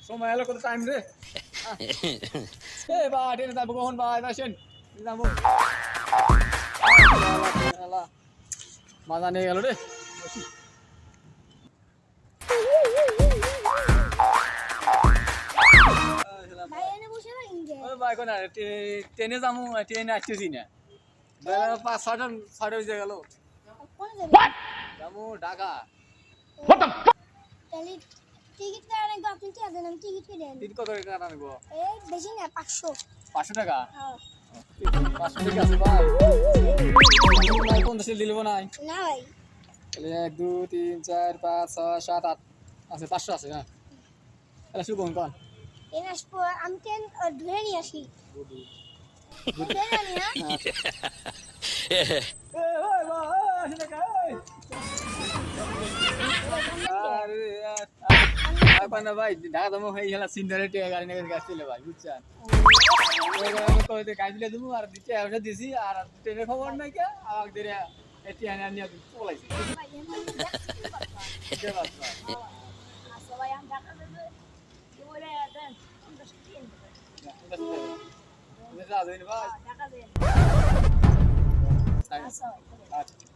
সময় এলো কত টাইম রে এ বা ট্রেনে যাবো কখন বা আসেন যাবো মাজা নিয়ে গেল রে ট্রেনে যাবো ট্রেনে আসতেছি না 5-6টা বেজে গেল যাবো ঢাকা টিকিট কাটা নাকি আপনি কি আছেন আমি টিকিট কেটে আনি টিকিট কত টাকা নেবো এই বেশি না 500 টাকা হ্যাঁ 500 টাকা আছে ভাই 50 দিলবো নাই না ভাই তাহলে 1 2 3 4 5 6 7 8 আছে 500 আছে হ্যাঁ তাহলে শুরু করুন কোন এর আসবো আমি ট্রেন ধরে নিয়ে আসি ধরে আনি না ওই বা আসে টাকা আরে আপনা ভাই ঢাকা দমো হই গেল সিন্ডারে টিয়া গাড়ি নিয়ে গেছিল ভাই বুঝছেন ওই তো গাড়ি দিলে দেবো আর দিতে ওটা দিছি আর ট্রেনের খবর নাই কে আমাকে ধরে এটি আনি আনি চলাইছে কে বাস সবাই আমি ঢাকা দেবে কি বলে দেন 50 দিন ভাই ঢাকা দেন আচ্ছা